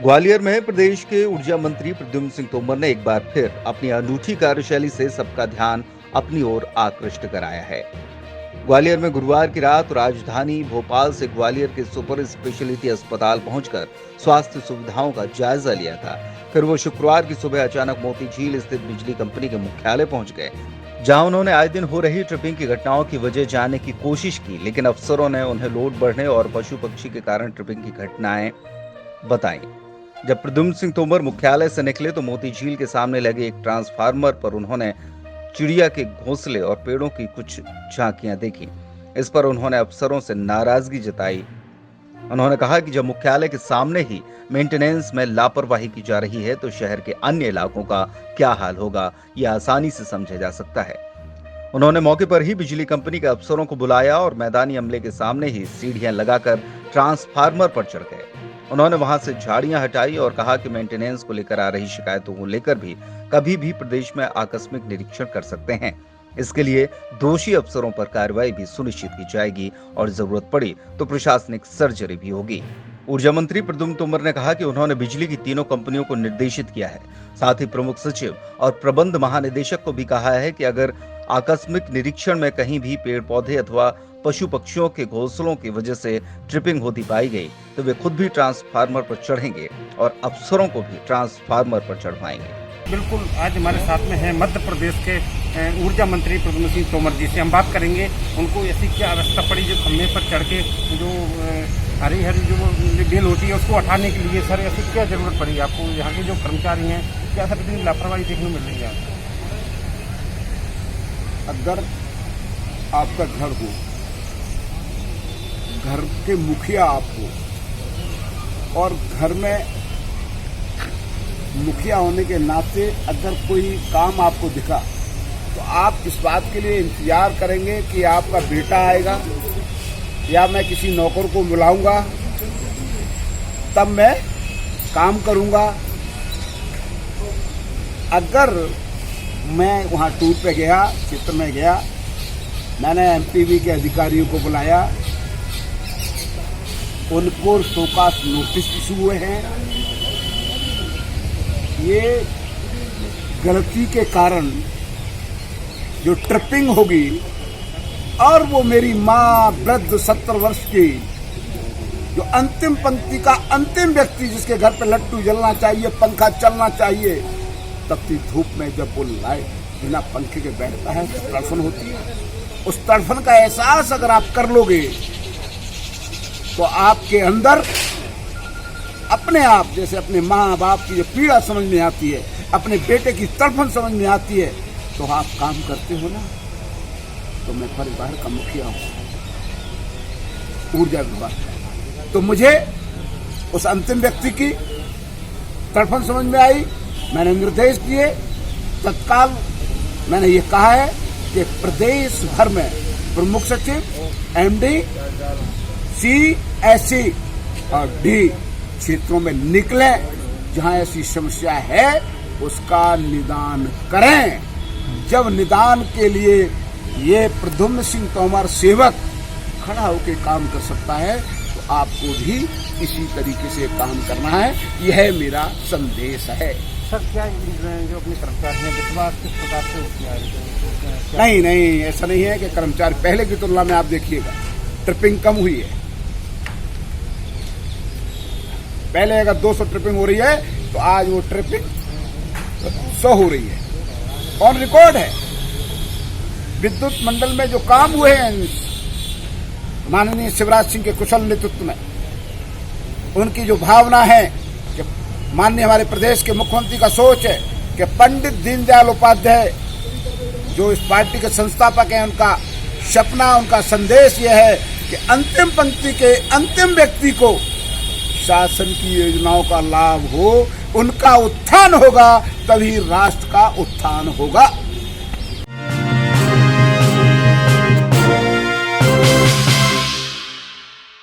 ग्वालियर में प्रदेश के ऊर्जा मंत्री प्रद्युम्न सिंह तोमर ने एक बार फिर अपनी अनूठी कार्यशैली से सबका ध्यान अपनी ओर आकृष्ट कराया है। ग्वालियर में गुरुवार की रात राजधानी भोपाल से ग्वालियर के सुपर स्पेशलिटी अस्पताल पहुंचकर स्वास्थ्य सुविधाओं का जायजा लिया था। फिर वो शुक्रवार की सुबह अचानक मोती झील स्थित बिजली कंपनी के मुख्यालय पहुंच गए, जहां उन्होंने आए दिन हो रही ट्रिपिंग की घटनाओं की वजह जानने की कोशिश की, लेकिन अफसरों ने उन्हें लोड बढ़ने और पशु पक्षी के कारण ट्रिपिंग की घटनाएं बताई। जब प्रद्युम्न सिंह तोमर मुख्यालय से निकले तो मोती झील के सामने लगे एक ट्रांसफार्मर पर उन्होंने चिड़िया के घोंसले और पेड़ों की कुछ झांकियां देखी। इस पर उन्होंने अफसरों से नाराजगी जताई। उन्होंने कहा कि जब मुख्यालय के सामने ही मेंटेनेंस में लापरवाही की जा रही है तो शहर के अन्य इलाकों का क्या हाल होगा, यह आसानी से समझा जा सकता है। उन्होंने मौके पर ही बिजली कंपनी के अफसरों को बुलाया और मैदानी अमले के सामने ही सीढ़ियां लगाकर ट्रांसफार्मर पर चढ़ गए। उन्होंने वहां से झाड़ियां हटाई और कहा कि मेंटेनेंस को लेकर आ रही शिकायतों को लेकर भी कभी भी प्रदेश में आकस्मिक निरीक्षण कर सकते हैं। इसके लिए दोषी अफसरों पर कार्रवाई भी सुनिश्चित की जाएगी और जरूरत पड़ी तो प्रशासनिक सर्जरी भी होगी। ऊर्जा मंत्री प्रद्युम्न तोमर ने कहा कि उन्होंने बिजली की तीनों कंपनियों को निर्देशित किया है। साथ ही प्रमुख सचिव और प्रबंध महानिदेशक को भी कहा है कि अगर आकस्मिक निरीक्षण में कहीं भी पेड़ पौधे अथवा पशु पक्षियों के घोंसलों की वजह से ट्रिपिंग होती पाई गई तो वे खुद भी ट्रांसफार्मर पर चढ़ेंगे और अफसरों को भी ट्रांसफार्मर पर चढ़वाएंगे। बिल्कुल, आज हमारे साथ में है मध्य प्रदेश के ऊर्जा मंत्री प्रद्युम्न सिंह तोमर जी से हम बात करेंगे। उनको ऐसी क्या अवस्था पड़ी जो खम्भे पर चढ़ के जो हरी हरी जो बेल होती है उसको हटाने के लिए, सर ऐसी क्या जरूरत पड़ी आपको? यहाँ के जो कर्मचारी हैं क्या सर इतनी लापरवाही देखने मिल रही है? अगर आपका घर हो, घर के मुखिया आप हो और घर में मुखिया होने के नाते अगर कोई काम आपको दिखा तो आप इस बात के लिए इंतजार करेंगे कि आपका बेटा आएगा या मैं किसी नौकर को बुलाऊंगा तब मैं काम करूंगा। अगर मैं वहां टूर पे गया, क्षेत्र में गया, मैंने एमपीवी के अधिकारियों को बुलाया, उनको शोकास नोटिस इशू हुए हैं। ये गलती के कारण जो ट्रिपिंग होगी और वो मेरी माँ वृद्ध 70 वर्ष की जो अंतिम पंक्ति का अंतिम व्यक्ति जिसके घर पे लट्टू जलना चाहिए, पंखा चलना चाहिए, तपती धूप में जब वो लाए बिना पंखे के बैठता है तो तड़फन होती है। उस तड़फन का एहसास अगर आप कर लोगे तो आपके अंदर अपने आप जैसे अपने माँ बाप की जो पीड़ा समझ में आती है, अपने बेटे की तड़फन समझ में आती है, तो आप काम करते हो ना। तो मैं परिवार का मुखिया हूँ, ऊर्जा विभाग, तो मुझे उस अंतिम व्यक्ति की तड़फन समझ में आई। मैंने निर्देश दिए, तत्काल मैंने ये कहा है कि प्रदेश भर में प्रमुख सचिव, एमडी, सीएससी और डी क्षेत्रों में निकले, जहां ऐसी समस्या है उसका निदान करें। जब निदान के लिए ये प्रद्युम्न सिंह तोमर सेवक खड़ा होकर काम कर सकता है तो आपको भी इसी तरीके से काम करना है। यह मेरा संदेश है। सर क्या जो अपने कर्मचारी हैं विश्वास किस प्रकार से किया है? नहीं, ऐसा नहीं है कि कर्मचारी पहले की तुलना में आप देखिएगा ट्रिपिंग कम हुई है। पहले अगर 200 ट्रिपिंग हो रही है तो आज वो ट्रिपिंग 100 हो रही है, ऑन रिकॉर्ड है। विद्युत मंडल में जो काम हुए हैं माननीय शिवराज सिंह के कुशल नेतृत्व में, उनकी जो भावना है कि माननीय हमारे प्रदेश के मुख्यमंत्री का सोच है कि पंडित दीनदयाल उपाध्याय जो इस पार्टी के संस्थापक हैं, उनका सपना, उनका संदेश यह है कि अंतिम पंक्ति के अंतिम व्यक्ति को शासन की योजनाओं का लाभ हो, उनका उत्थान होगा तभी राष्ट्र का उत्थान होगा।